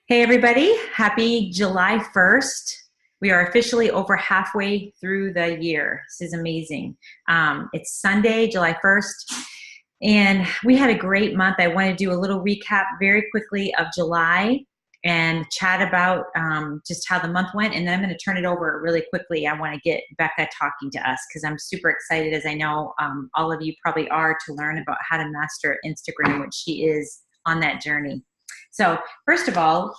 Hey everybody, happy July 1st. We are officially over halfway through the year. This is amazing. It's Sunday, July 1st, and we had a great month. I want to do a little recap very quickly of July and chat about just how the month went, and then I'm going to turn it over really quickly. I want to get Bekah talking to us because I'm super excited, as I know all of you probably are, to learn about how to master Instagram, which she is on that journey. So first of all,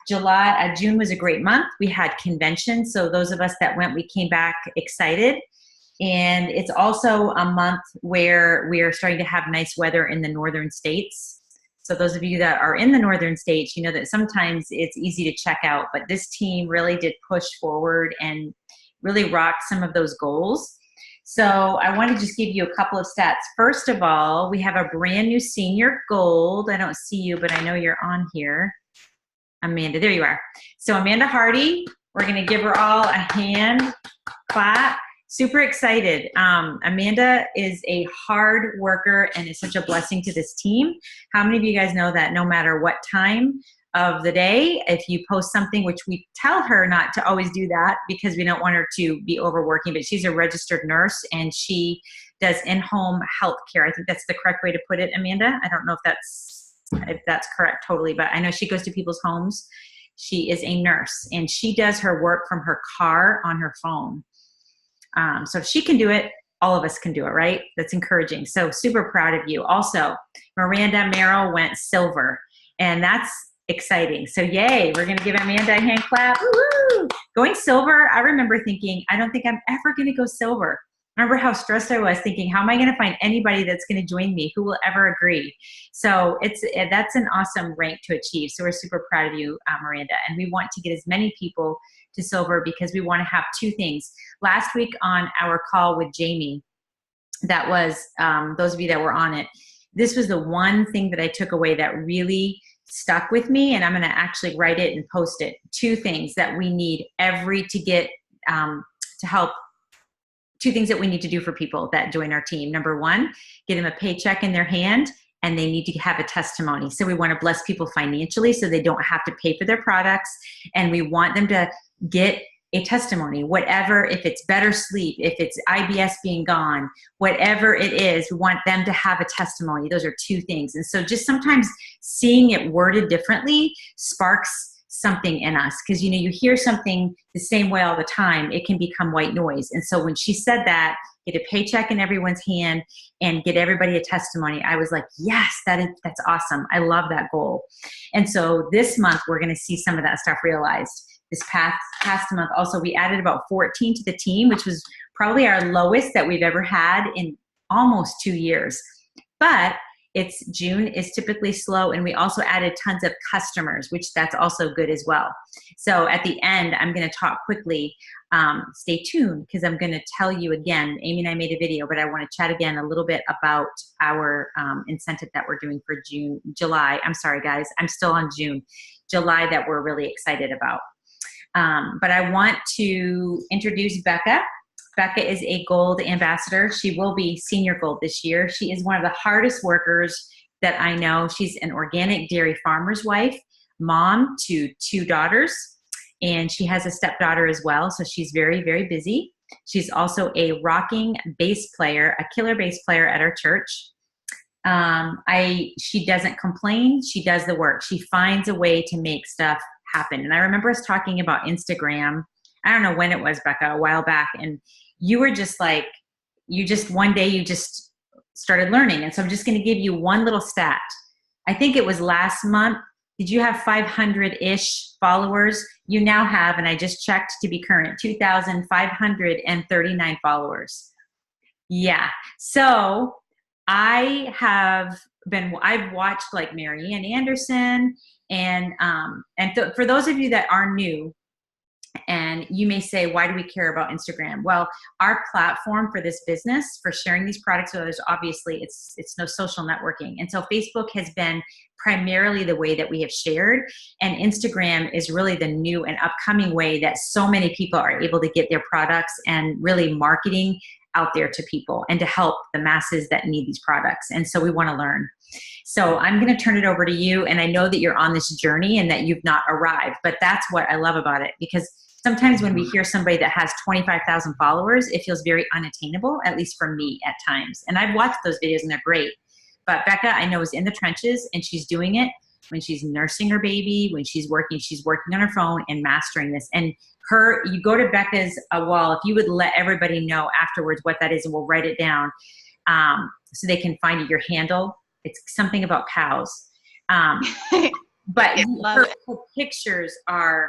June was a great month. We had conventions, so those of us that went, we came back excited. And it's also a month where we are starting to have nice weather in the northern states. So those of you that are in the northern states, you know that sometimes it's easy to check out, but this team really did push forward and really rocked some of those goals. So I want to just give you a couple of stats. First of all, we have a brand new senior gold. I don't see you, but I know you're on here. Amanda, there you are. So Amanda Hardy, we're going to give her all a hand clap. Super excited. Amanda is a hard worker and is such a blessing to this team. How many of you guys know that no matter what time of the day, if you post something, which we tell her not to always do that because we don't want her to be overworking, but she's a registered nurse and she does in-home health care. I think that's the correct way to put it, Amanda. I don't know if that's correct totally, but I know she goes to people's homes. She is a nurse and she does her work from her car on her phone. So if she can do it, all of us can do it, right? That's encouraging. So super proud of you. Also, Miranda Merrill went silver, and that's exciting. So yay, we're going to give Amanda a hand clap. Woo-hoo! Going silver, I remember thinking, I don't think I'm ever going to go silver. Remember how stressed I was thinking, how am I going to find anybody that's going to join me? Who will ever agree? So that's an awesome rank to achieve. So we're super proud of you, Miranda. And we want to get as many people to silver because we want to have two things. Last week on our call with Jamie, that was, those of you that were on it, this was the one thing that I took away that really stuck with me. And I'm going to actually write it and post it. Two things that we need to get to help. Two things that we need to do for people that join our team. Number one, get them a paycheck in their hand and they need to have a testimony. So we want to bless people financially so they don't have to pay for their products. And we want them to get a testimony, whatever, if it's better sleep, if it's IBS being gone, whatever it is, we want them to have a testimony. Those are two things. And so just sometimes seeing it worded differently sparks something in us, because you hear something the same way all the time, it can become white noise. And so when she said that, get a paycheck in everyone's hand and get everybody a testimony, I was like, yes, that's awesome. I love that goal. And so this month we're going to see some of that stuff realized. This past month also, we added about 14 to the team, which was probably our lowest that we've ever had in almost 2 years. But June is typically slow, and we also added tons of customers, which that's also good as well. So at the end, I'm going to talk quickly. Stay tuned because I'm going to tell you again. Amy and I made a video, but I want to chat again a little bit about our incentive that we're doing for July. I'm sorry, guys. I'm still on July that we're really excited about. But I want to introduce Bekah. Bekah is a gold ambassador. She will be senior gold this year. She is one of the hardest workers that I know. She's an organic dairy farmer's wife, mom to 2 daughters, and she has a stepdaughter as well. So she's very, very busy. She's also a rocking bass player, a killer bass player at our church. She doesn't complain. She does the work. She finds a way to make stuff happen. And I remember us talking about Instagram. I don't know when it was, Bekah, a while back. And you were just like, one day you just started learning. And so I'm just going to give you one little stat. I think it was last month. Did you have 500-ish followers? You now have, and I just checked to be current, 2,539 followers. Yeah. So I've watched like Mary Ann Anderson and for those of you that are new, and you may say, why do we care about Instagram? Well, our platform for this business, for sharing these products with others, obviously it's no social networking. And so Facebook has been primarily the way that we have shared. And Instagram is really the new and upcoming way that so many people are able to get their products and really marketing out there to people and to help the masses that need these products. And so we want to learn. So I'm going to turn it over to you. And I know that you're on this journey and that you've not arrived, but that's what I love about it, because sometimes when we hear somebody that has 25,000 followers, it feels very unattainable, at least for me at times. And I've watched those videos and they're great. But Bekah, I know, is in the trenches, and she's doing it when she's nursing her baby, when she's working on her phone and mastering this. And you go to Bekah's wall, if you would let everybody know afterwards what that is, and we'll write it down so they can find your handle. It's something about cows. But her pictures are,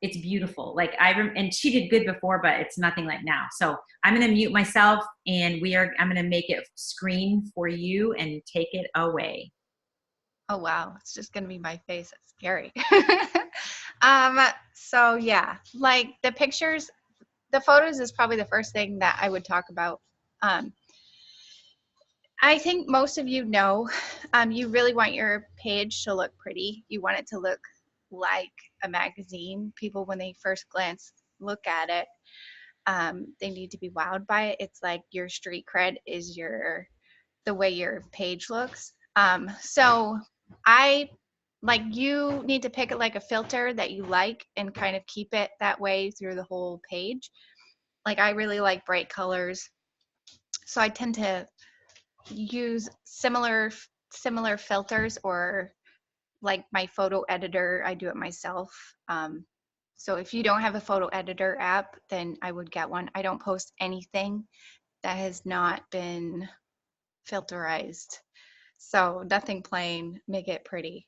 it's beautiful. Like and she did good before, but it's nothing like now. So I'm going to mute myself, and I'm going to make it screen for you and take it away. Oh, wow. It's just going to be my face. That's scary. So yeah, like the pictures, the photos is probably the first thing that I would talk about. I think most of you know, you really want your page to look pretty. You want it to look like a magazine. People, when they first glance, look at it, they need to be wowed by it. It's like your street cred is the way your page looks. So you need to pick it like a filter that you like and kind of keep it that way through the whole page. Like I really like bright colors, so I tend to use similar filters, or like my photo editor, I do it myself. So if you don't have a photo editor app, then I would get one. I don't post anything that has not been filterized. So nothing plain, make it pretty.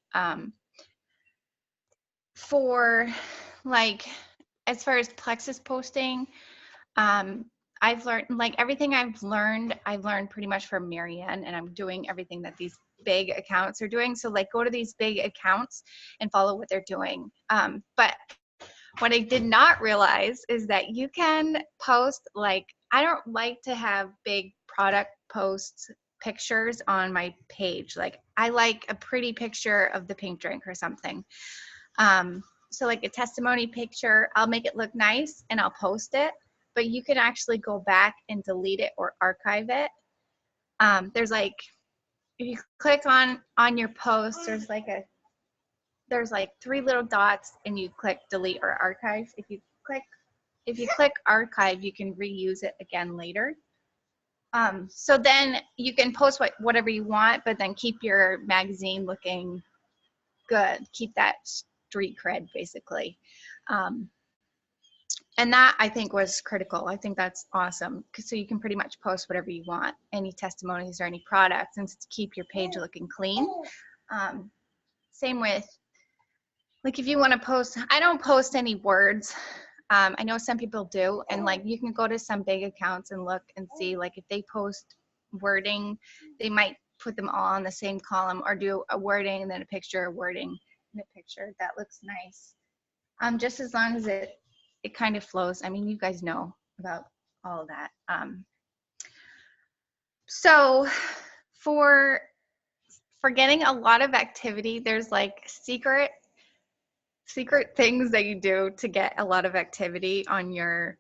For like, as far as Plexus posting, I've learned, like everything I've learned pretty much from Marianne, and I'm doing everything that these big accounts are doing. So like go to these big accounts and follow what they're doing. But what I did not realize is that you can post, like, I don't like to have big product posts pictures on my page. Like I like a pretty picture of the pink drink or something. So like a testimony picture, I'll make it look nice and I'll post it, but you can actually go back and delete it or archive it. There's like, if you click on your post, there's like 3 little dots and you click delete or archive. If you click archive, you can reuse it again later. So then you can post whatever you want, but then keep your magazine looking good. Keep that street cred, basically. And that, I think, was critical. I think that's awesome. So you can pretty much post whatever you want, any testimonies or any products, and to keep your page looking clean. Same with, like, if you want to post, I don't post any words. I know some people do, and like you can go to some big accounts and look and see, like, if they post wording, they might put them all on the same column, or do a wording and then a picture, a wording and a picture. That looks nice. Just as long as it kind of flows. I mean, you guys know about all of that. So for getting a lot of activity, there's like secret things that you do to get a lot of activity on your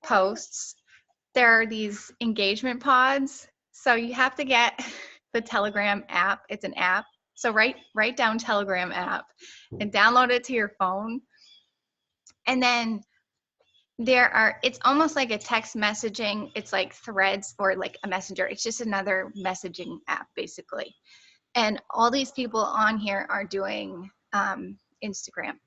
posts. There are these engagement pods. So you have to get the Telegram app. It's an app. So write down Telegram app and download it to your phone. And then it's almost like a text messaging. It's like Threads or like a messenger. It's just another messaging app, basically. And all these people on here are doing Instagram.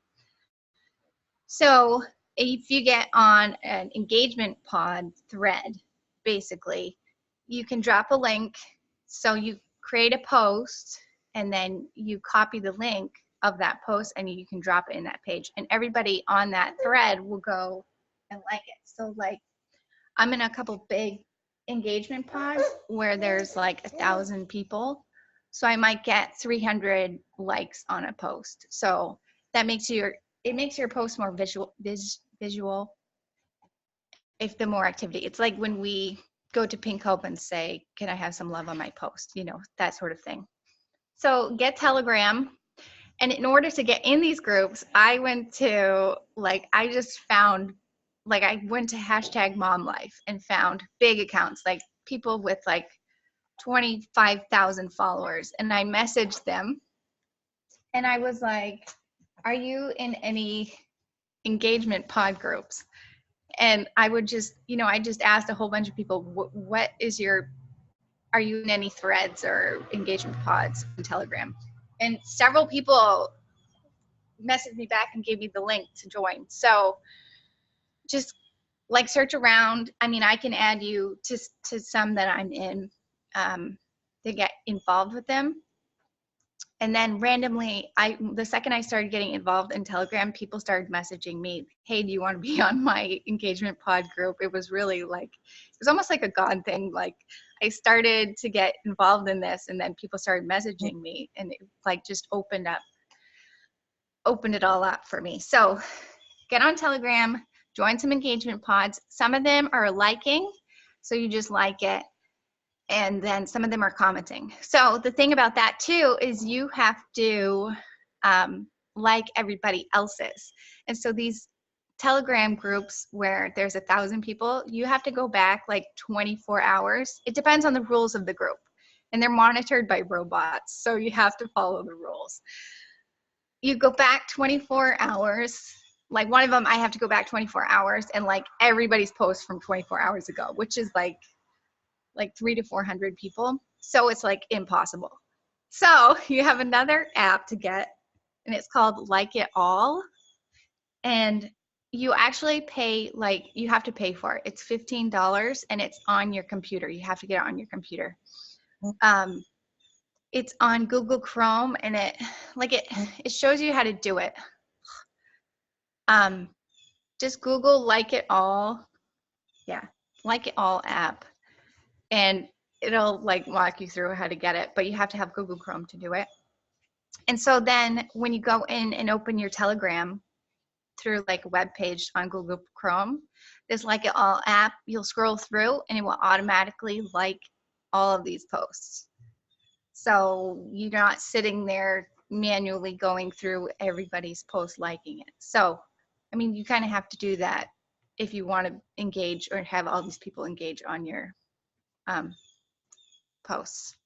So if you get on an engagement pod thread, basically, you can drop a link. So you create a post and then you copy the link of that post and you can drop it in that page. And everybody on that thread will go and like it. So like, I'm in a couple big engagement pods where there's like 1,000 people. So I might get 300 likes on a post. So that makes your post more visual if the more activity. It's like when we go to Pink Hope and say, can I have some love on my post? You know, that sort of thing. So get Telegram. And in order to get in these groups, I went to #MomLife and found big accounts, like people with like 25,000 followers. And I messaged them and I was like, are you in any engagement pod groups? And I would just, I just asked a whole bunch of people, are you in any threads or engagement pods on Telegram? And several people messaged me back and gave me the link to join. So just like search around. I mean, I can add you to some that I'm in to get involved with them. And then randomly, the second I started getting involved in Telegram, people started messaging me, hey, do you want to be on my engagement pod group? It was really like, it was almost like a God thing. Like I started to get involved in this and then people started messaging me and it like just opened it all up for me. So get on Telegram, join some engagement pods. Some of them are liking, so you just like it. And then some of them are commenting. So the thing about that too is you have to like everybody else's. And so these Telegram groups where there's 1,000 people, you have to go back like 24 hours. It depends on the rules of the group. And they're monitored by robots, so you have to follow the rules. You go back 24 hours. Like one of them, I have to go back 24 hours and like everybody's post from 24 hours ago, which is like 300 to 400 people. So it's like impossible. So you have another app to get and it's called Like It All. And you actually pay, you have to pay for it. It's $15 and it's on your computer. You have to get it on your computer. It's on Google Chrome and it shows you how to do it. Just Google Like It All. Yeah, Like It All app. And it'll like walk you through how to get it, but you have to have Google Chrome to do it. And so then when you go in and open your Telegram through like a web page on Google Chrome, there's Like It All app, you'll scroll through and it will automatically like all of these posts. So you're not sitting there manually going through everybody's post liking it. So, I mean, you kind of have to do that if you want to engage or have all these people engage on your posts.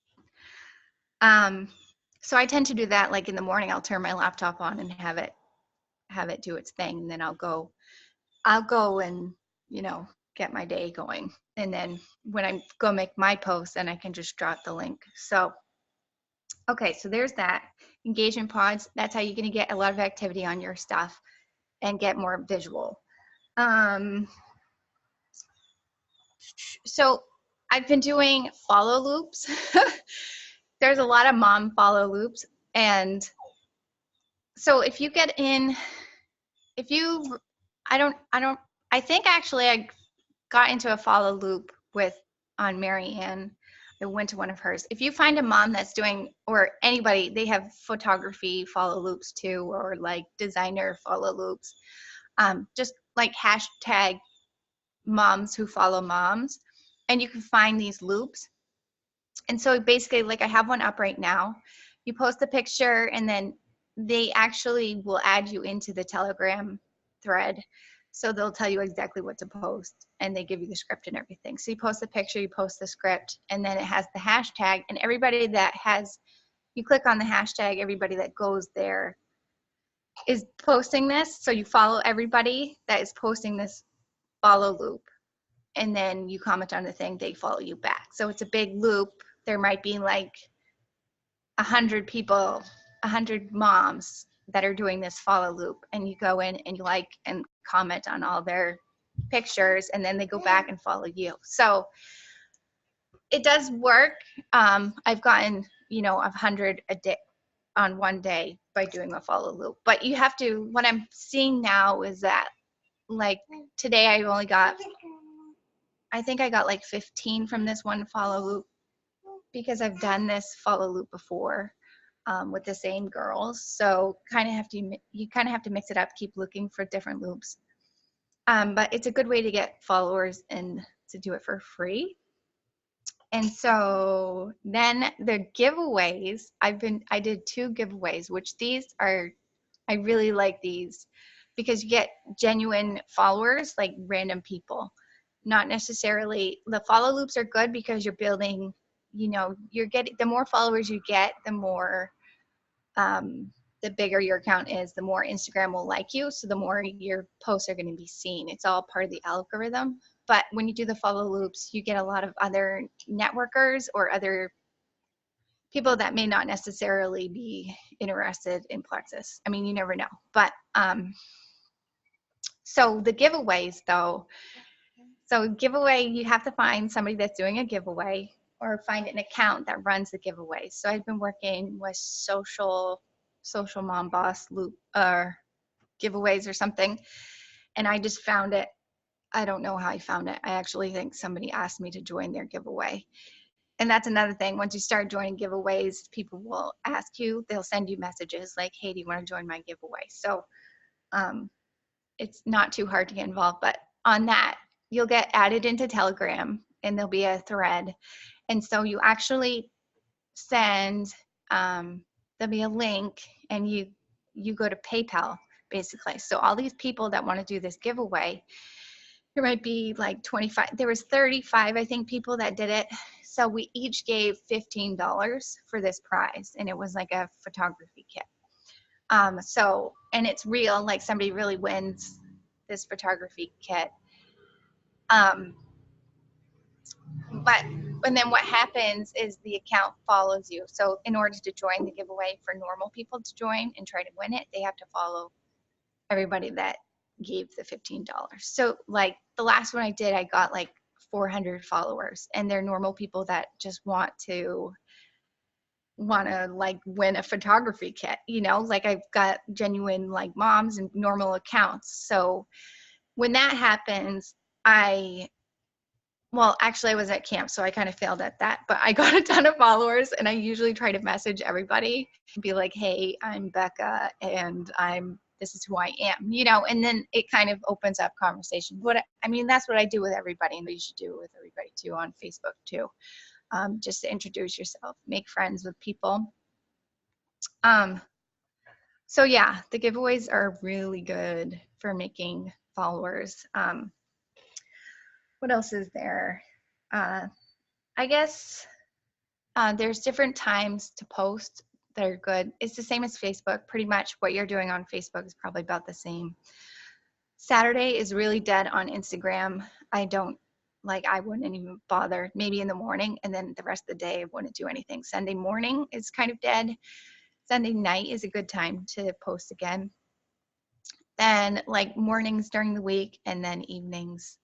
So I tend to do that like in the morning. I'll turn my laptop on and have it do its thing, and then I'll go and get my day going. And then when I go make my post, then I can just drop the link. So okay, so there's that. Engagement pods. That's how you're going to get a lot of activity on your stuff and get more visual. So I've been doing follow loops. There's a lot of mom follow loops. And so if you get in, I think actually I got into a follow loop on Marianne. I went to one of hers. If you find a mom that's doing, or anybody, they have photography follow loops too, or like designer follow loops. Just like hashtag moms who follow moms, and you can find these loops. And so basically, like I have one up right now. You post the picture and then they actually will add you into the Telegram thread. So they'll tell you exactly what to post and they give you the script and everything. So you post the picture, you post the script, and then it has the hashtag, and everybody that you click on the hashtag, everybody that goes there is posting this. So you follow everybody that is posting this follow loop. And then you comment on the thing, they follow you back. So it's a big loop. There might be like 100 people, 100 moms that are doing this follow loop, and you go in and you like and comment on all their pictures, and then they go back and follow you. So it does work. I've gotten 100 a day on one day by doing a follow loop. But you have to, what I'm seeing now is that like today I think I got like 15 from this one follow loop, because I've done this follow loop before with the same girls. So you kind of have to mix it up, keep looking for different loops. But it's a good way to get followers and to do it for free. And so then the giveaways, I did 2 giveaways, which I really like these because you get genuine followers, like random people. Not necessarily, the follow loops are good because you're building you know, you're getting, the more followers you get, the more, the bigger your account is, the more Instagram will like you. So the more your posts are going to be seen. It's all part of the algorithm. But when you do the follow loops, you get a lot of other networkers or other people that may not necessarily be interested in Plexus. I mean, you never know. But so the giveaways though, so giveaway, you have to find somebody that's doing a giveaway or find an account that runs the giveaway. So I've been working with social mom boss loop giveaways or something, and I just found it. I don't know how I found it. I actually think somebody asked me to join their giveaway. And that's another thing. Once you start joining giveaways, people will ask you, they'll send you messages like, hey, do you want to join my giveaway? So it's not too hard to get involved. But on that, you'll get added into Telegram and there'll be a thread. And so you actually send, there'll be a link and you go to PayPal basically. So all these people that want to do this giveaway, there might be like 25, there was 35, I think, people that did it. So we each gave $15 for this prize, and it was like a photography kit. So, and it's real, like somebody really wins this photography kit. But, and then what happens is the account follows you. So in order to join the giveaway, for normal people to join and try to win it, they have to follow everybody that gave the $15. So like the last one I did, I got like 400 followers, and they're normal people that just want to like win a photography kit, you know, like I've got genuine like moms and normal accounts. So when that happens, well, actually I was at camp, so I kind of failed at that, but I got a ton of followers, and I usually try to message everybody and be like, hey, I'm Bekah, and this is who I am, you know, and then it kind of opens up conversation. I mean, that's what I do with everybody, and you should do with everybody too on Facebook too. Just to introduce yourself, make friends with people. So yeah, the giveaways are really good for making followers. What else is there? I guess there's different times to post that are good. It's the same as Facebook. Pretty much what you're doing on Facebook is probably about the same. Saturday is really dead on Instagram. I wouldn't even bother, maybe in the morning, and then the rest of the day I wouldn't do anything. Sunday morning is kind of dead. Sunday night is a good time to post again. Then like mornings during the week, and then evenings,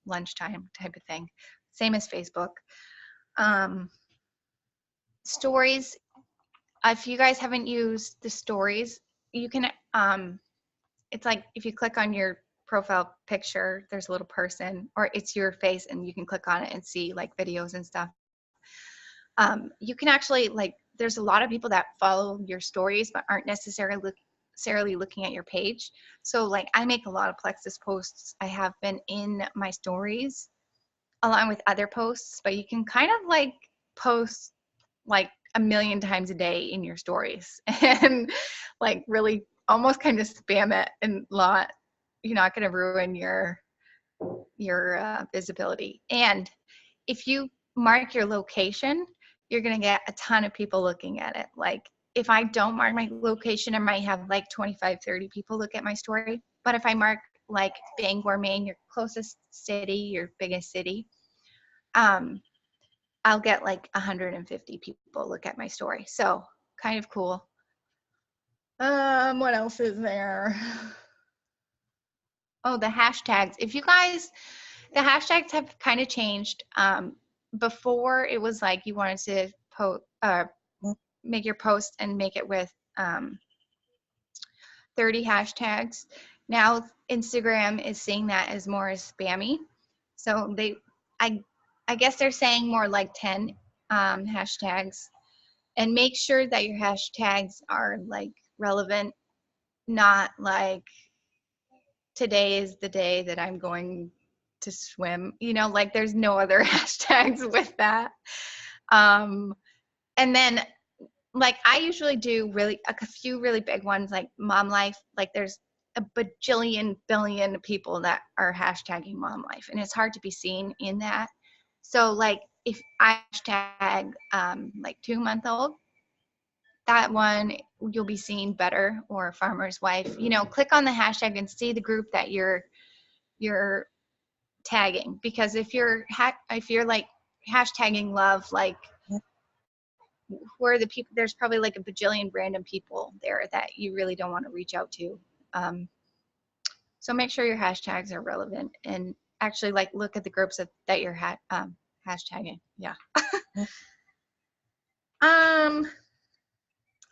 lunchtime type of thing. Same as Facebook. Stories, if you guys haven't used the stories, you can, it's like if you click on your profile picture, there's a little person, or it's your face, and you can click on it and see like videos and stuff. You can actually, like, there's a lot of people that follow your stories but aren't necessarily looking at your page. So like I make a lot of Plexus posts. I have been in my stories along with other posts, but you can kind of like post like a million times a day in your stories and like really almost kind of spam it, and you're not going to ruin your visibility. And if you mark your location, you're going to get a ton of people looking at it. Like if I don't mark my location, I might have like 25, 30 people look at my story. But if I mark like Bangor, Maine, your closest city, your biggest city, I'll get like 150 people look at my story. So kind of cool. What else is there? Oh, the hashtags. If you guys, the hashtags have kind of changed. Before it was like you wanted to make your post and make it with 30 hashtags. Now Instagram is seeing that as more as spammy. So I guess they're saying more like 10 hashtags. And make sure that your hashtags are like relevant, not like today is the day that I'm going to swim, you know, like there's no other hashtags with that. And then like I usually do really a few really big ones like mom life. Like there's a bajillion billion people that are hashtagging mom life, and it's hard to be seen in that. So like if I hashtag like 2-month-old, that one you'll be seeing better, or farmer's wife. You know, click on the hashtag and see the group that you're tagging, because if you're like hashtagging love, like who are the people, there's probably like a bajillion random people there that you really don't want to reach out to. So make sure your hashtags are relevant, and actually like look at the groups that you're hashtagging. Yeah.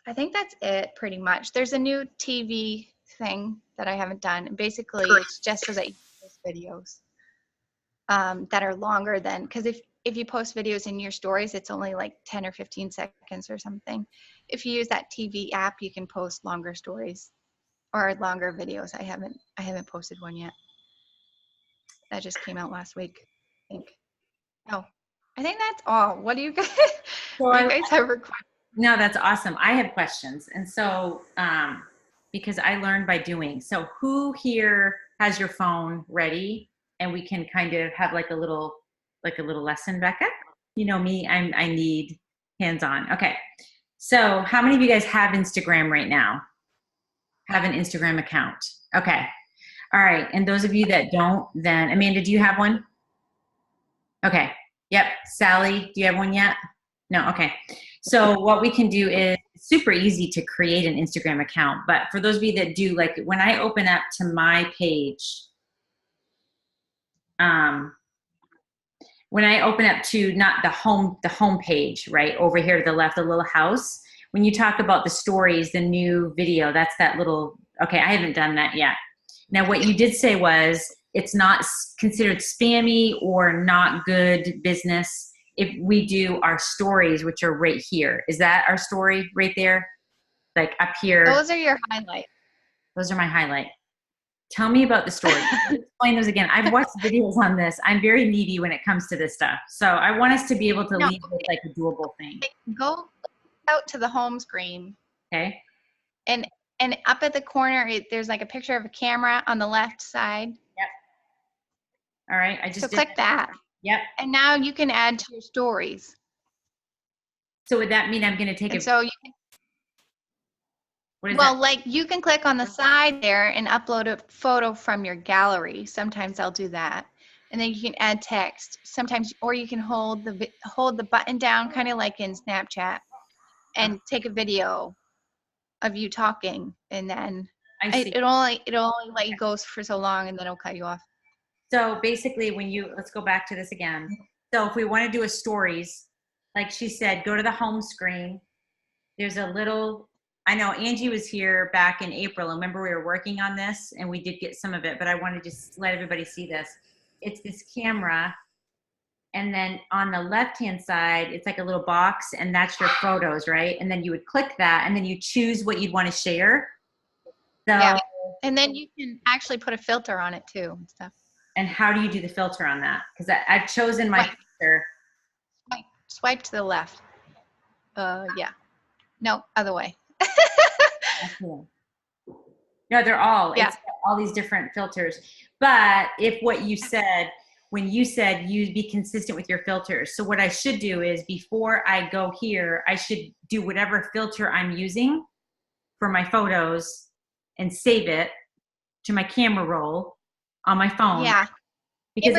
I think that's it pretty much. There's a new TV thing that I haven't done. Basically, it's just so that you post videos that are longer than, because if you post videos in your stories, it's only like 10 or 15 seconds or something. If you use that TV app, you can post longer stories or longer videos. I haven't posted one yet. That just came out last week, I think. Oh, I think that's all. What do you guys, what do you guys have requests? No, that's awesome. I have questions. And so, because I learned by doing. So who here has your phone ready, and we can kind of have like a little lesson, Becca? You know me, I need hands-on. Okay. So how many of you guys have Instagram right now? Have an Instagram account? Okay. All right. And those of you that don't, then Amanda, do you have one? Okay. Yep. Sally, do you have one yet? No. Okay. So what we can do is, it's super easy to create an Instagram account, but for those of you that do, like when I open up to my page, when I open up to not the home page, right over here to the left, the little house, when you talk about the stories, the new video, that's that little, okay, I haven't done that yet. Now what you did say was it's not considered spammy or not good business if we do our stories, which are right here. Is that our story right there? Like up here? Those are your highlights. Those are my highlight. Tell me about the story. Explain those again. I've watched videos on this. I'm very needy when it comes to this stuff. So I want us to be able to leave with like a doable thing. Go out to the home screen. Okay. And up at the corner, there's like a picture of a camera on the left side. Yep. All right. I just so click that. Yep. And now you can add to your stories. So would that mean I'm going to take So you can, well, that? like you can click on the side there and upload a photo from your gallery. Sometimes I'll do that. And then you can add text sometimes, or you can hold the button down, kind of like in Snapchat, and take a video of you talking, and then it'll only let you go for so long, and then it'll cut you off. So basically let's go back to this again. So if we want to do a stories, like she said, go to the home screen. There's a little, I know Angie was here back in April. Remember we were working on this and we did get some of it, but I want to just let everybody see this. It's this camera. And then on the left-hand side, it's like a little box, and that's your photos, right? And then you would click that, and then you choose what you'd want to share. So, yeah. And then you can actually put a filter on it too and stuff. And how do you do the filter on that? Because I've chosen my filter. Swipe to the left. Yeah. No, other way. No, they're all, it's all these different filters. But if what you said, when you said you'd be consistent with your filters. So what I should do is before I go here, I should do whatever filter I'm using for my photos and save it to my camera roll on my phone. Yeah. Because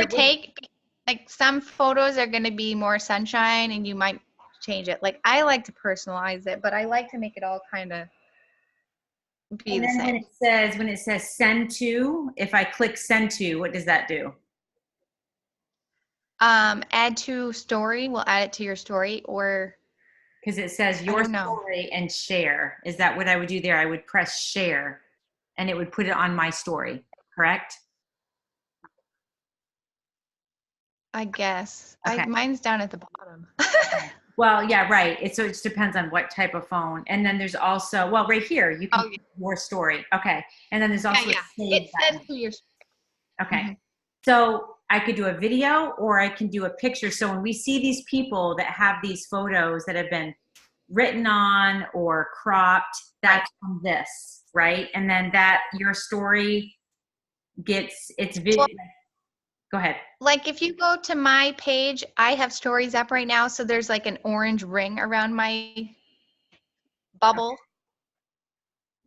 like some photos are going to be more sunshine and you might change it. Like I like to personalize it, but I like to make it all kind of be the same. When it says send to, if I click send to, what does that do? Add to story. We'll add it to your story, or because it says your story and share. Is that what I would do there? I would press share and it would put it on my story, correct? I guess. Okay. Mine's down at the bottom. Well, yeah, right. So it just depends on what type of phone. And then there's also, well, right here, you can put your story. Okay. And then there's also it says to your story. Okay. Mm-hmm. So I could do a video or I can do a picture. So when we see these people that have these photos that have been written on or cropped, that's from this, right? And then that your story gets its video. Go ahead. Like if you go to my page, I have stories up right now. So there's like an orange ring around my bubble.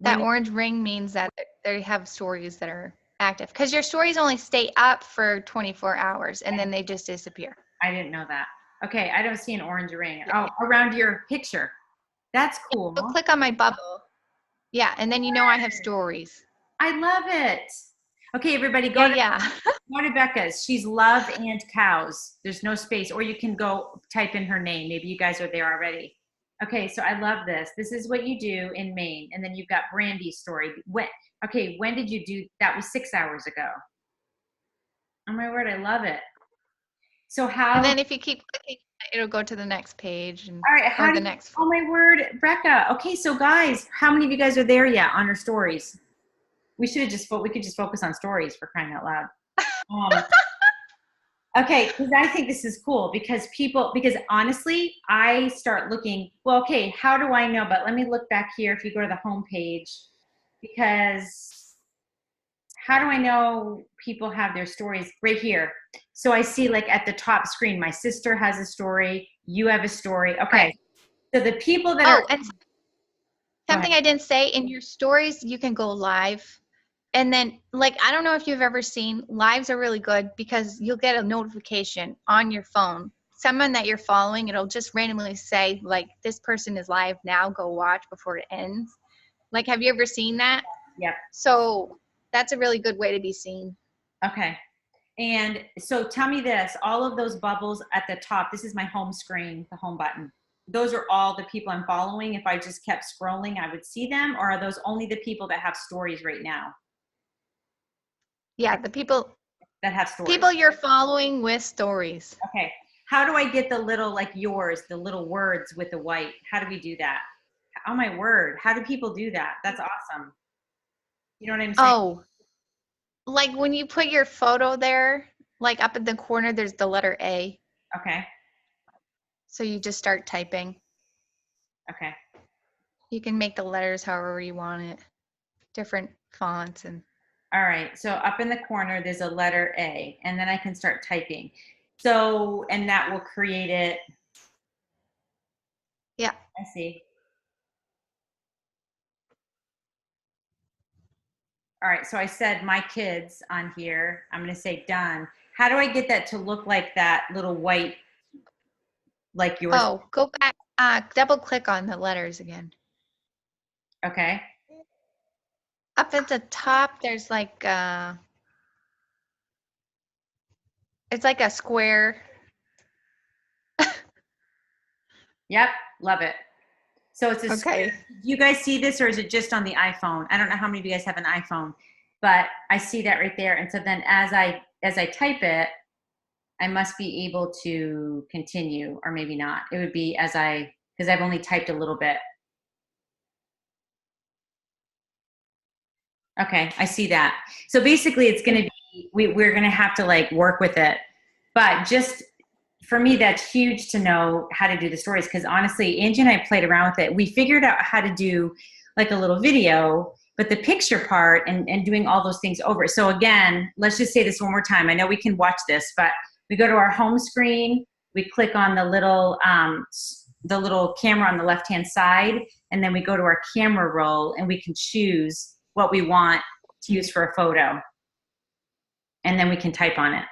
That When orange ring means that they have stories that are active because your stories only stay up for 24 hours and then they just disappear. I didn't know that. Okay, I don't see an orange ring. Yeah. Oh, around your picture. That's cool. So click on my bubble. Yeah, and then you know I have stories. I love it. Okay, everybody, Yeah. go to Bekah's. She's Love and Cows. There's no space, or you can go type in her name. Maybe you guys are there already. Okay, so I love this. This is what you do in Maine, and then you've got Brandy's story. When did you do that? Was 6 hours ago. Oh my word, I love it. So how? And then if you keep clicking, it'll go to the next page All right, or the next. oh my word, Bekah. Okay, so guys, how many of you guys are there yet on her stories? We could just focus on stories for crying out loud. Okay, because I think this is cool because honestly, I start looking, well, okay, how do I know? But let me look back here if you go to the home page, because how do I know people have their stories right here? So I see like at the top screen, my sister has a story, you have a story. Okay, Right. so the people that are. And something I didn't say, in your stories, you can go live. And then, like, I don't know if you've ever seen, lives are really good because you'll get a notification on your phone. Someone that you're following, it'll just randomly say, like, this person is live now, go watch before it ends. Like, have you ever seen that? Yep. So that's a really good way to be seen. Okay. And so tell me this, all of those bubbles at the top, this is my home screen, the home button. Those are all the people I'm following. If I just kept scrolling, I would see them, or are those only the people that have stories right now? Yeah, the people That have stories. People you're following with stories. Okay. How do I get the little, like yours, the little words with the white? How do we do that? Oh my word. How do people do that? That's awesome. You know what I'm saying? Oh, like when you put your photo there, like up in the corner, there's the letter A. Okay. So you just start typing. Okay. You can make the letters however you want it, different fonts and. All right. So up in the corner, there's a letter A, and then I can start typing. So, and that will create it. Yeah. I see. All right. So I said my kids on here. I'm going to say done. How do I get that to look like that little white, like yours? Oh, go back, double click on the letters again. Okay. Up at the top, there's like, it's like a square. Yep. Love it. So it's a Okay. Do you guys see this, or is it just on the iPhone? I don't know how many of you guys have an iPhone, but I see that right there. And so then as I type it, I must be able to continue, or maybe not. It would be because I've only typed a little bit. Okay, I see that. So basically it's going to be, we're going to have to like work with it. But just for me, that's huge to know how to do the stories, because honestly, Angie and I played around with it. We figured out how to do like a little video, but the picture part and doing all those things over. So again, let's just say this one more time. I know we can watch this, but we go to our home screen, we click on the little camera on the left-hand side, and then we go to our camera roll and we can choose what we want to use for a photo. And then we can type on it.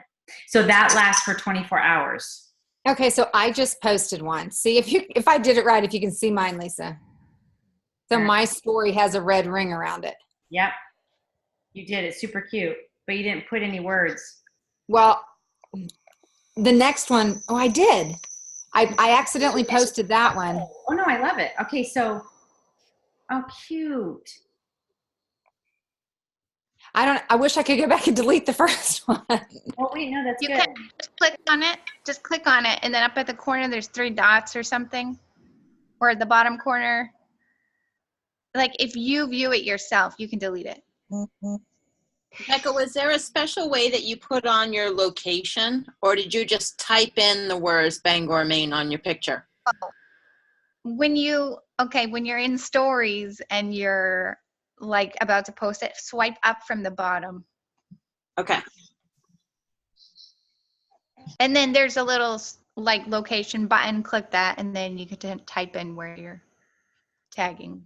So that lasts for 24 hours. Okay, so I just posted one. See if I did it right, if you can see mine, Lisa. So my story has a red ring around it. Yep. You did. It's super cute, but you didn't put any words. Well, the next one, oh, I did. I accidentally posted that one. Oh no, I love it. Okay, so, oh, cute. I wish I could go back and delete the first one. Oh wait, no, that's You good. can just click on it. Just click on it, and then up at the corner, there's 3 dots or something, or at the bottom corner. Like if you view it yourself, you can delete it. Becca, was there a special way that you put on your location, or did you just type in the words Bangor, Maine on your picture? When you're in stories and you're like about to post it, swipe up from the bottom. Okay. And then there's a little like location button, click that, and then you can type in where you're tagging.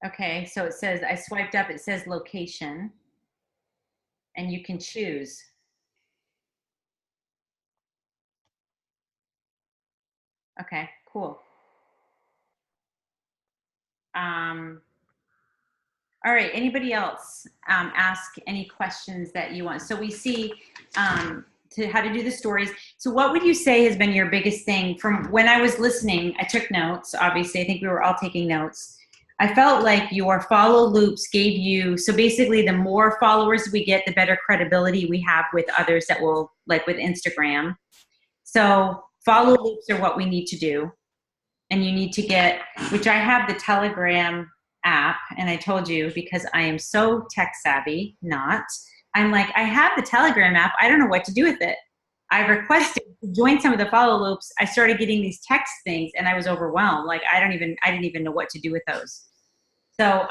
Okay, so it says, I swiped up, it says location, and you can choose. Okay, cool. All right, anybody else ask any questions that you want? So we see to how to do the stories. So what would you say has been your biggest thing from when I was listening? I took notes, obviously. I think we were all taking notes. I felt like your follow loops gave you, so basically the more followers we get, the better credibility we have with others that will, like with Instagram. So follow loops are what we need to do. And you need to get, which I have the Telegram app, and I told you because I am so tech savvy, I'm like, I have the Telegram app, I don't know what to do with it. I requested to join some of the follow loops. I started getting these text things and I was overwhelmed. Like I didn't even know what to do with those. So,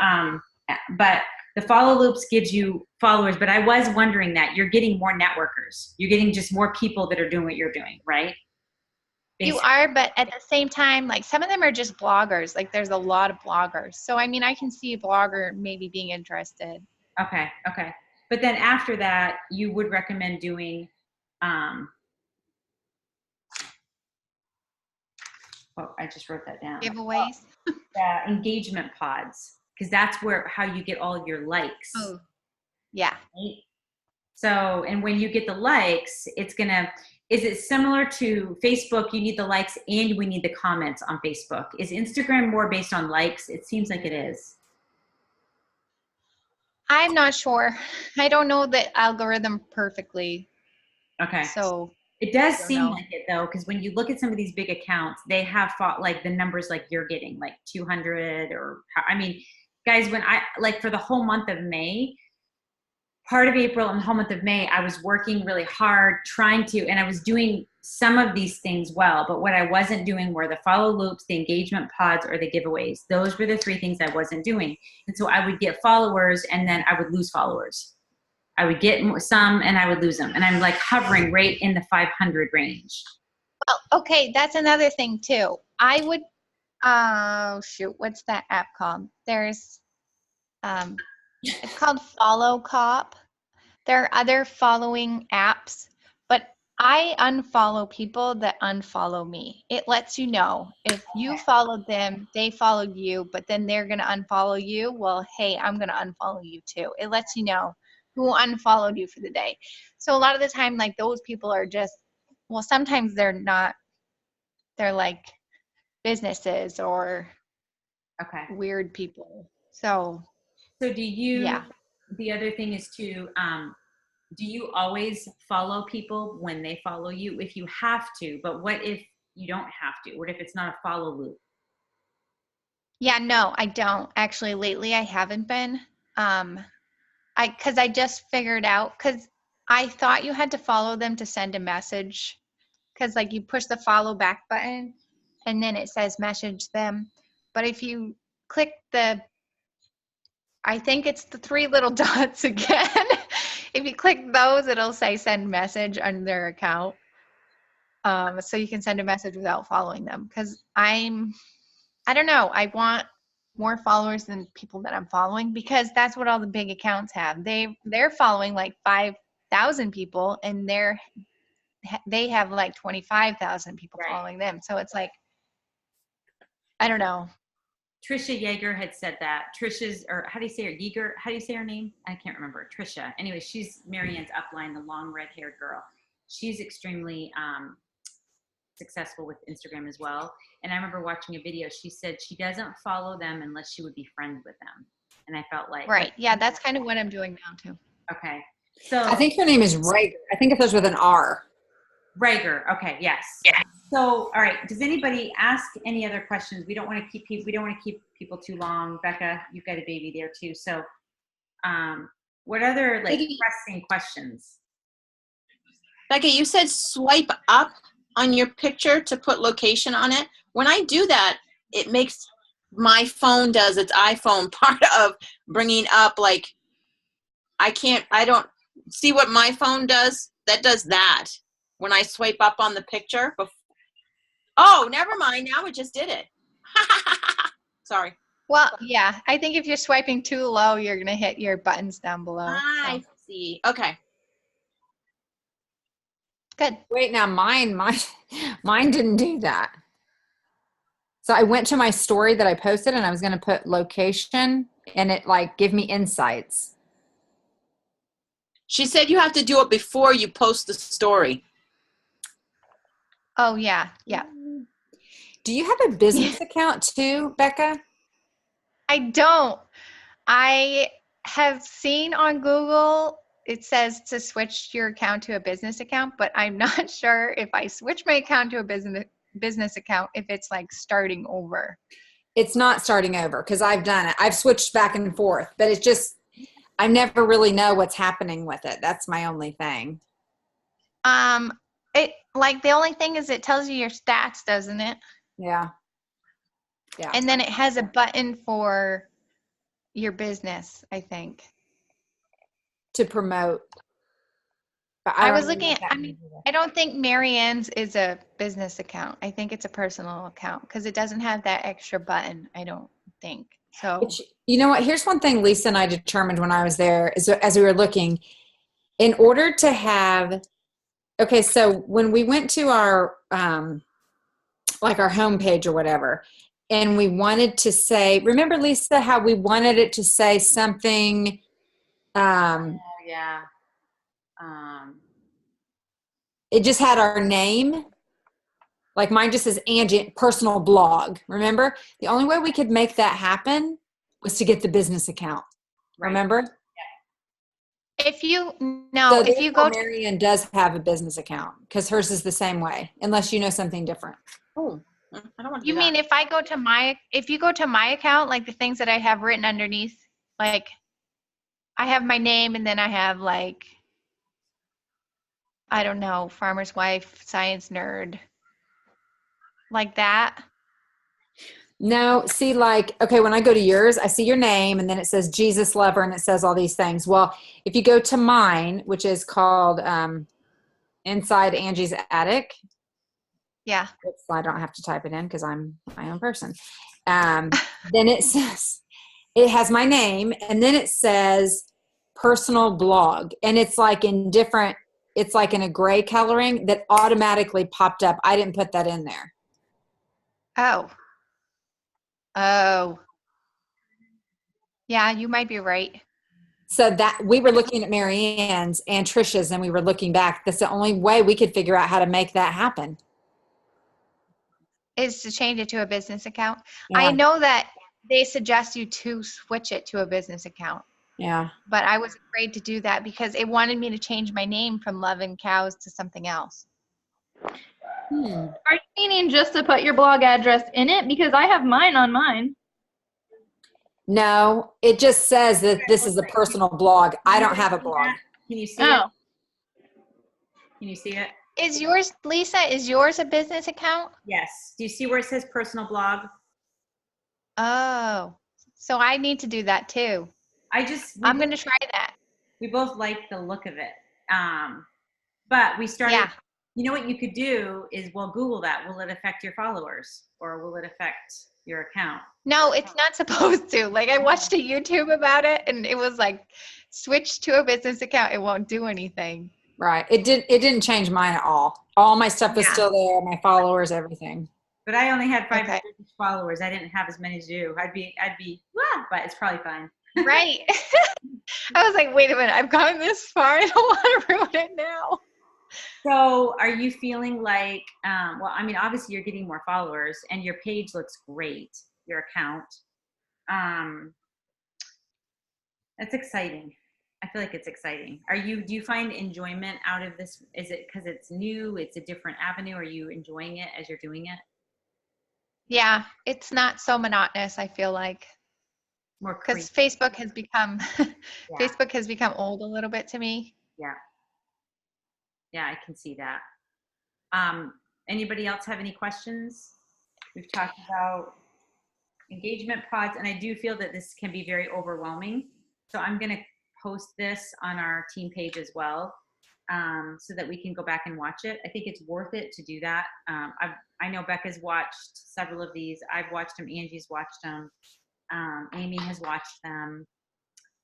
but the follow loops gives you followers, but I was wondering that you're getting more networkers. You're getting just more people that are doing what you're doing, right? You are, but at the same time, like some of them are just bloggers. Like there's a lot of bloggers. So, I mean, I can see a blogger maybe being interested. Okay. But then after that, you would recommend doing, oh, I just wrote that down. Giveaways? Engagement pods, because that's how you get all of your likes. Oh, yeah. Right? So, and when you get the likes, is it similar to Facebook? You need the likes and we need the comments on Facebook. Is Instagram more based on likes? It seems like it is. I'm not sure. I don't know the algorithm perfectly. Okay. So it does seem like it though, because when you look at some of these big accounts, they have fought like the numbers like you're getting, like 200 or, I mean, guys, when for the whole month of May, part of April and the whole month of May, I was working really hard and I was doing some of these things well, but what I wasn't doing were the follow loops, the engagement pods, or the giveaways. Those were the three things I wasn't doing. And so I would get followers and then I would lose followers. I would get some and I would lose them. And I'm like hovering right in the 500 range. Well, okay, that's another thing too. I would, oh shoot, what's that app called? There's, it's called Follow Cop. There are other following apps, but I unfollow people that unfollow me. It lets you know if you followed them, they followed you, but then they're going to unfollow you. Well, hey, I'm going to unfollow you too. It lets you know who unfollowed you for the day. So a lot of the time, like those people are just, well, sometimes they're not, they're like businesses or weird people. So do you, the other thing is to, do you always follow people when they follow you? If you have to, but what if you don't have to? What if it's not a follow loop? Yeah, no, I don't. Actually, lately I haven't been. Because I just figured out, because I thought you had to follow them to send a message, because like you push the follow back button and then it says message them. But if you click I think it's the three little dots again. If you click those, it'll say send message on their account. So you can send a message without following them. Because I don't know, I want more followers than people that I'm following, because that's what all the big accounts have. They're following like 5,000 people and they have like 25,000 people following them. So it's like, I don't know. Trisha Yeager had said that. Or how do you say her? Yeager? How do you say her name? I can't remember. Trisha. Anyway, she's Marianne's upline, the long red-haired girl. She's extremely successful with Instagram as well. And I remember watching a video. She said she doesn't follow them unless she would be friends with them. And I felt like yeah, that's kind of what I'm doing now too. Okay, so I think her name is Rager. I think it starts with an R. Rager. Okay, yes. Yeah. So, all right. Does anybody ask any other questions? We don't want to keep people too long. Bekah, you've got a baby there too. So, what other pressing questions? Bekah, you said swipe up on your picture to put location on it. When I do that, it makes my phone does its iPhone part of bringing up, like, I don't see what my phone does. That does that. when I swipe up on the picture. Oh, never mind. Now it just did it. Sorry. Well, yeah, I think if you're swiping too low, you're going to hit your buttons down below. I see. Okay. Good. Wait, now mine didn't do that. So I went to my story that I posted and I was going to put location and it like give me insights. She said you have to do it before you post the story. Oh, yeah. Yeah. Do you have a business account too, Bekah? I don't. I have seen on Google, it says to switch your account to a business account, but I'm not sure if I switch my account to a business account, if it's like starting over. It's not starting over because I've done it. I've switched back and forth, but it's just, I never really know what's happening with it. That's my only thing. It like the only thing is it tells you your stats, doesn't it? Yeah. Yeah. And then it has a button for your business, I think. To promote. But I was don't know looking what at, that I mean, means either. I don't think Marianne's is a business account. I think it's a personal account because it doesn't have that extra button, I don't think. So, You know what? Here's one thing Lisa and I determined when I was there is as we were looking, in order to have, okay, so when we went to our, like our homepage or whatever, and we wanted to say, remember Lisa, how we wanted it to say something, Yeah. it just had our name. Like mine just says Angie personal blog. Remember? The only way we could make that happen was to get the business account. Right. Remember? if you So go to, Marianne does have a business account because hers is the same way, unless you know something different. Oh, I don't want to you do mean that. if you go to my account, like the things that I have written underneath, like I have my name and then I have like, I don't know, farmer's wife, science nerd, like that. No, see, like, okay, when I go to yours, I see your name and then it says Jesus Lover and it says all these things. Well, if you go to mine, which is called Inside Angie's Attic, Yeah. oops, I don't have to type it in because I'm my own person. Then it says, it has my name and then it says personal blog. And it's like in different, it's like in a gray coloring that automatically popped up. I didn't put that in there. Oh. Yeah, you might be right. So that we were looking at Marianne's and Trisha's and we were looking back. That's the only way we could figure out how to make that happen. Is to change it to a business account. Yeah. I know that they suggest you to switch it to a business account, Yeah. but I was afraid to do that because it wanted me to change my name from Lovin' Cows to something else. Hmm. Are you meaning just to put your blog address in it? Because I have mine on mine. No, it just says that this is a personal blog. I don't have a blog. Can you see Oh, it? Can you see it? Is yours, Lisa, is yours a business account? Yes. Do you see where it says personal blog? Oh, so I need to do that too. I'm going to try that. We both like the look of it. But we started, Yeah. you know what you could do is, well, Google that. Will it affect your followers or will it affect your account? No, it's not supposed to. Like I watched a YouTube about it and it was like, switch to a business account. It won't do anything. Right. It didn't change mine at all. All my stuff was Yeah. still there, my followers, everything. But I only had 500 Okay. followers. I didn't have as many as you. I'd be, but it's probably fine. Right. I was like, wait a minute, I've gone this far. I don't want to ruin it now. So are you feeling like, well, I mean, obviously you're getting more followers and your page looks great, your account. That's exciting. I feel like it's exciting. Do you find enjoyment out of this? Is it because it's new, it's a different avenue? Are you enjoying it as you're doing it? Yeah, it's not so monotonous, I feel like. More Because creative. Facebook has become Yeah. Facebook has become old a little bit to me. Yeah. Yeah, I can see that. Anybody else have any questions? We've talked about engagement pods, and I do feel that this can be very overwhelming. So I'm going to post this on our team page as well. so that we can go back and watch it. I think it's worth it to do that. I know Becca's watched several of these. I've watched them. Angie's watched them. Amy has watched them.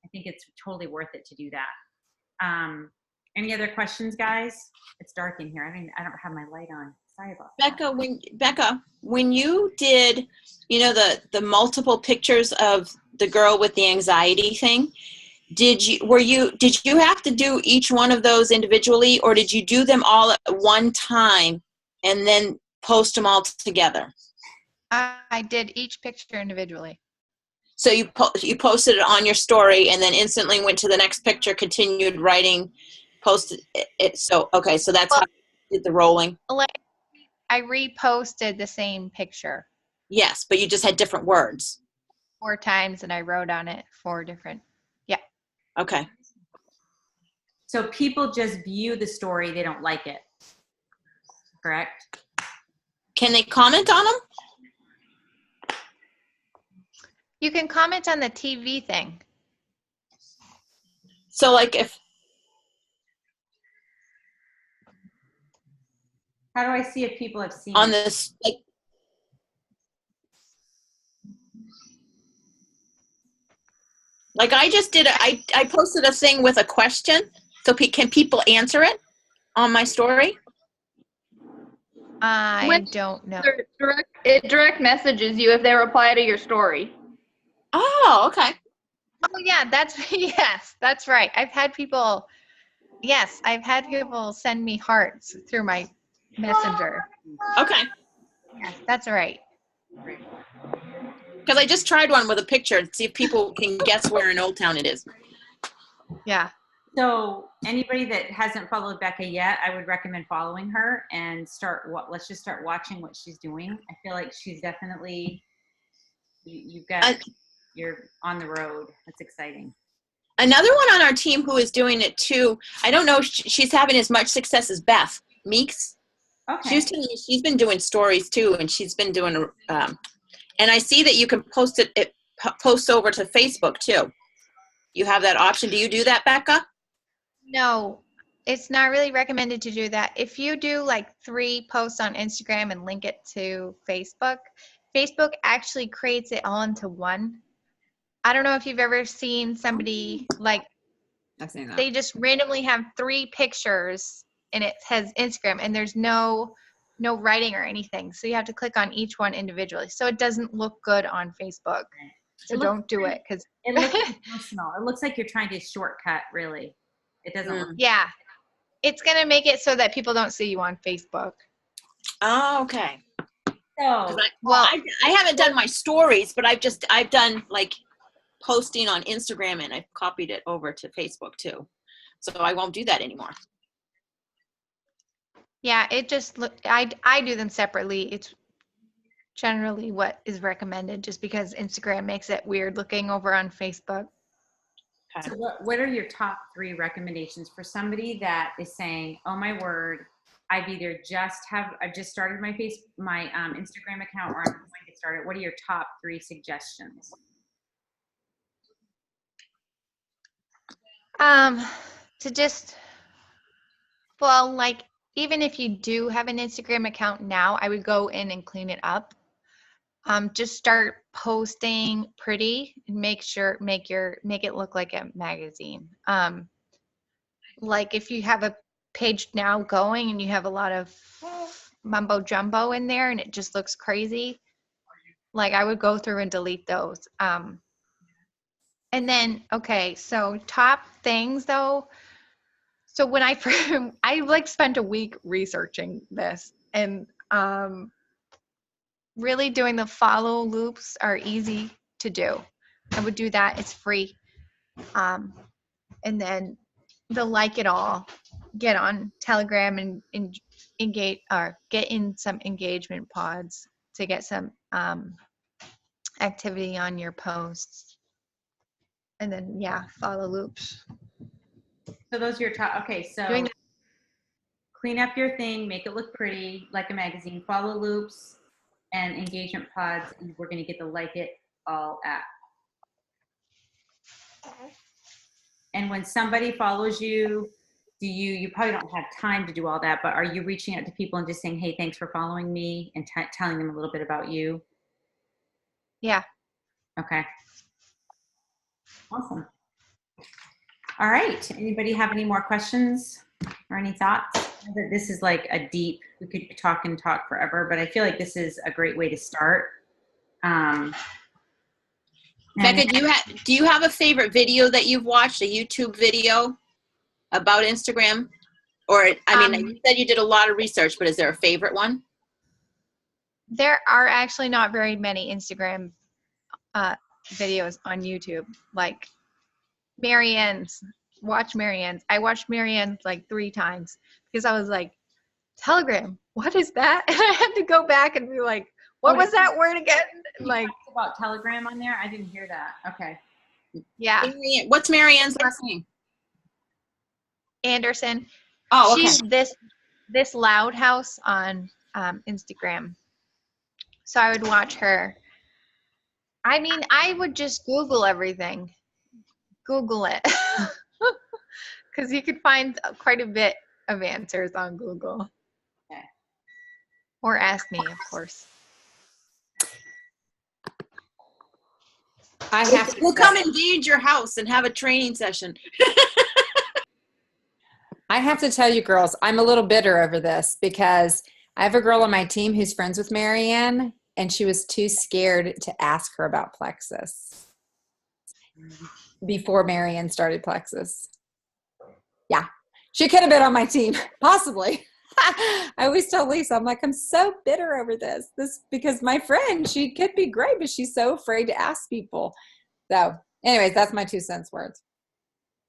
I think it's totally worth it to do that. Any other questions, guys? It's dark in here. I don't have my light on. Sorry about that. Becca, when you did, the multiple pictures of the girl with the anxiety thing, did you have to do each one of those individually, or did you do them all at one time and then post them all together? I did each picture individually. So you posted it on your story and then instantly went to the next picture, continued writing, posted it. So that's how you did the rolling. I reposted the same picture. Yes, but you just had different words. 4 times, and I wrote on it 4 different. Yeah. Okay. So people just view the story, they don't like it. Correct? Can they comment on them? You can comment on the TV thing. So if How do I see if people have seen on it? this, like I just did, I posted a thing with a question. So can people answer it on my story? I don't know. It direct messages you if they reply to your story. Oh, okay. Oh yeah, yes, that's right. I've had people send me hearts through my messenger. Okay. Yes, that's right. Because I just tried one with a picture to see if people can guess where in Old Town it is. Yeah. So anybody that hasn't followed Becca yet, I would recommend following her and let's just start watching what she's doing. I feel like she's definitely, you're on the road. That's exciting. Another one on our team who is doing it too, I don't know if she's having as much success as Beth Meeks. Okay. She was telling me she's been doing stories too, and she's been doing, and I see that you can post it posts over to Facebook too. You have that option. Do you do that, Becca? No, it's not really recommended to do that. If you do 3 posts on Instagram and link it to Facebook, Facebook actually creates it all into one. I don't know if you've ever seen somebody I've seen that. they just randomly have 3 pictures and it has Instagram and there's no writing or anything. So you have to click on each one individually. So it doesn't look good on Facebook. So don't do it because it looks personal. It looks like you're trying to shortcut, really. It doesn't look. Yeah. It's going to make it so that people don't see you on Facebook. Oh, okay. So, I haven't done my stories, but I've done posting on Instagram and I've copied it over to Facebook too. So I won't do that anymore. Yeah, it just I do them separately. It's generally what is recommended just because Instagram makes it weird looking over on Facebook. Okay. So what are your top 3 recommendations for somebody that is saying, oh my word, I've just started my Instagram account or I'm going to get started. What are your top 3 suggestions? To just, even if you do have an Instagram account now, I would go in and clean it up. Just start posting pretty and make it look like a magazine. If you have a page now going and you have a lot of mumbo jumbo in there and it just looks crazy, I would go through and delete those. And then, so top things though. So when I spent a week researching this and really doing the follow loops are easy to do. I would do that. It's free. And then the it all, get on Telegram and engage or get in some engagement pods to get some activity on your posts. And then, follow loops. So those are your top. Okay, so clean up your thing, make it look pretty like a magazine, follow loops and engagement pods, and we're going to get the Like It All app. And when somebody follows you, you probably don't have time to do all that, but are you reaching out to people and just saying, hey, thanks for following me, and telling them a little bit about you? Yeah. Okay. Awesome. All right. Anybody have any more questions or any thoughts? This is like a deep, we could talk and talk forever, but I feel like this is a great way to start. Bekah, do you have a favorite video that you've watched, a YouTube video about Instagram? Or, I mean, you said you did a lot of research, but is there a favorite one? There are actually not very many Instagram videos on YouTube. Like Marianne's, watch Marianne's. I watched Marianne's like 3 times because I was like, Telegram, what is that? And I had to go back and be like, what was that word again? Like about Telegram on there? I didn't hear that. Okay. Yeah. What's Marianne's last name? Anderson. Oh, okay. She's this Loud House on Instagram. So I would watch her. I mean, I would just Google everything. Google it. Because you could find quite a bit of answers on Google. Okay. Or ask me, of course. We'll come invade your house and have a training session. I have to tell you, girls, I'm a little bitter over this because I have a girl on my team who's friends with Marianne, and she was too scared to ask her about Plexus before Marianne started Plexus. Yeah, she could have been on my team, possibly. I always tell Lisa, I'm like, I'm so bitter over this because my friend, she could be great, but she's so afraid to ask people. So anyways, that's my 2 cents worth.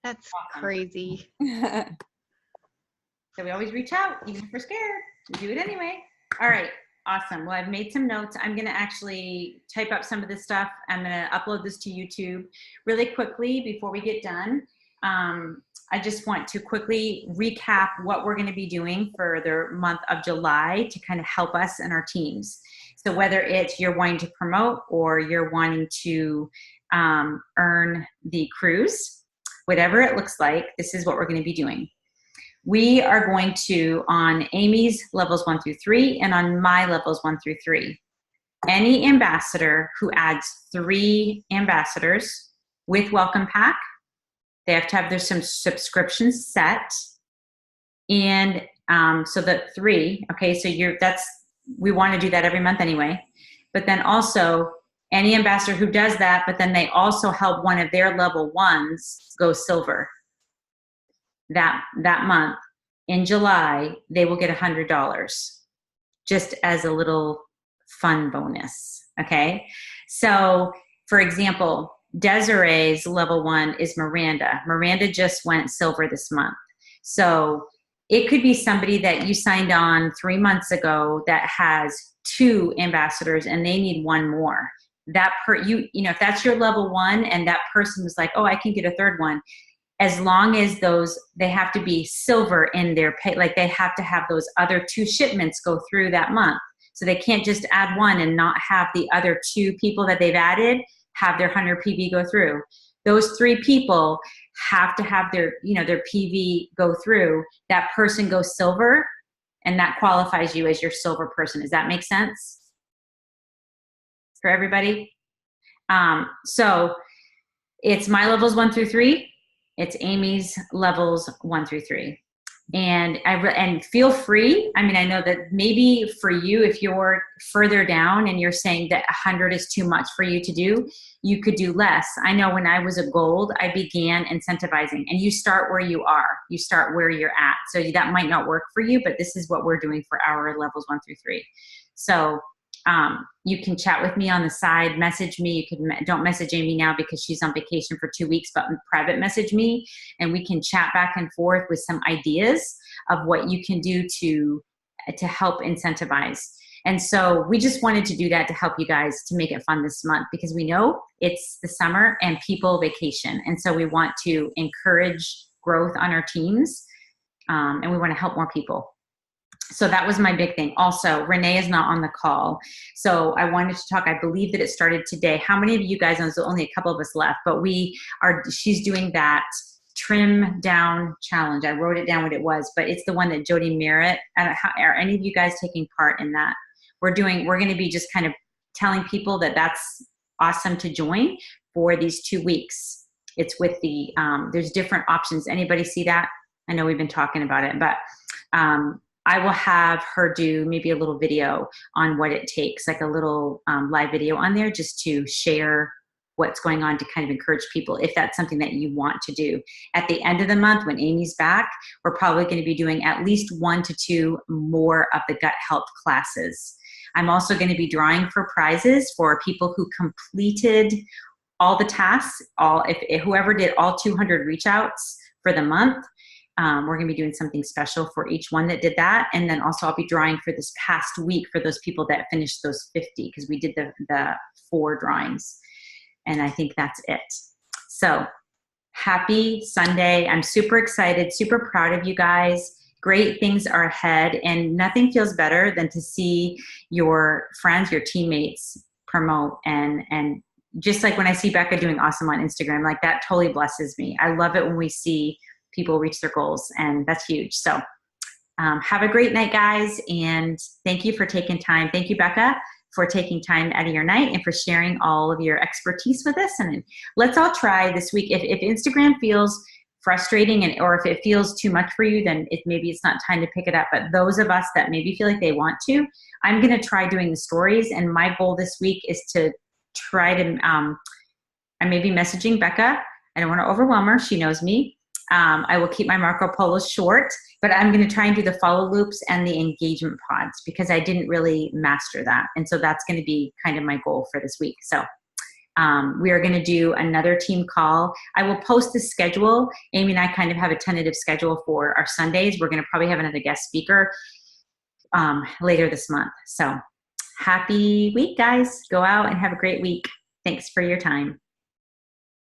That's crazy. So we always reach out, even if we're scared. We do it anyway. All right. Awesome. Well, I've made some notes. I'm going to actually type up some of this stuff. I'm going to upload this to YouTube really quickly before we get done. I just want to quickly recap what we're going to be doing for the month of July to kind of help us and our teams. So whether it's you're wanting to promote or you're wanting to earn the cruise, whatever it looks like, this is what we're going to be doing. We are going to, on Amy's levels 1 through 3 and on my levels 1 through 3, any ambassador who adds 3 ambassadors with welcome pack, they have to have their some subscriptions set. And so the 3, okay, so we want to do that every month anyway. But then also any ambassador who does that, but then they also help one of their level 1s go silver. That month in July, they will get $100 just as a little fun bonus. Okay. So for example, Desiree's level 1 is Miranda. Miranda just went silver this month. So it could be somebody that you signed on 3 months ago that has 2 ambassadors and they need 1 more. That if that's your level 1 and that person was like, oh, I can get a 3rd one. As long as they have to be silver in their pay, like they have to have those other 2 shipments go through that month. So they can't just add 1 and not have the other 2 people that they've added have their 100 PV go through. Those 3 people have to have their PV go through. That person goes silver, and that qualifies you as your silver person. Does that make sense for everybody? So it's my levels 1 through 3. It's Amy's levels 1 through 3. And feel free. I mean, I know that maybe for you, if you're further down and you're saying that 100 is too much for you to do, you could do less. I know when I was a gold, I began incentivizing, and you start where you are. You start where you're at. So that might not work for you, but this is what we're doing for our levels 1 through 3. So you can chat with me on the side, message me. You can don't message Amy now because she's on vacation for 2 weeks, but private message me and we can chat back and forth with some ideas of what you can do to help incentivize. And so we just wanted to do that to help you guys to make it fun this month because we know it's the summer and people vacation. And so we want to encourage growth on our teams and we want to help more people. So that was my big thing. Also, Renee is not on the call. So I wanted to talk, I believe that it started today. How many of you guys, there's only a couple of us left, but she's doing that Trim Down Challenge. I wrote it down what it was, but it's the one that Jody Merritt, are any of you guys taking part in that? We're going to be just kind of telling people that that's awesome to join for these 2 weeks. It's with the, there's different options. Anybody see that? I know we've been talking about it, but I will have her do maybe a little video on what it takes, like a little live video on there, just to share what's going on, to kind of encourage people if that's something that you want to do. At the end of the month, when Amy's back, we're probably going to be doing at least 1 to 2 more of the gut health classes. I'm also going to be drawing for prizes for people who completed all the tasks, if whoever did all 200 reach outs for the month. We're going to be doing something special for each one that did that. And then also I'll be drawing for this past week for those people that finished those 50, because we did the 4 drawings. And I think that's it. So happy Sunday. I'm super excited, super proud of you guys. Great things are ahead, and nothing feels better than to see your friends, your teammates promote. And just like when I see Bekah doing awesome on Instagram, like that totally blesses me. I love it when we see people reach their goals, and that's huge. So have a great night, guys, and thank you for taking time. Thank you, Bekah, for taking time out of your night and for sharing all of your expertise with us. And let's all try this week. If Instagram feels frustrating, or if it feels too much for you, then maybe it's not time to pick it up. But those of us that maybe feel like they want to, I'm going to try doing the stories. And my goal this week is to try to, I may be messaging Bekah. I don't want to overwhelm her. She knows me. I will keep my Marco Polos short, but I'm going to try and do the follow loops and the engagement pods, because I didn't really master that. And so that's going to be kind of my goal for this week. So we are going to do another team call. I will post the schedule. Amy and I kind of have a tentative schedule for our Sundays. We're going to probably have another guest speaker later this month. So happy week, guys. Go out and have a great week. Thanks for your time.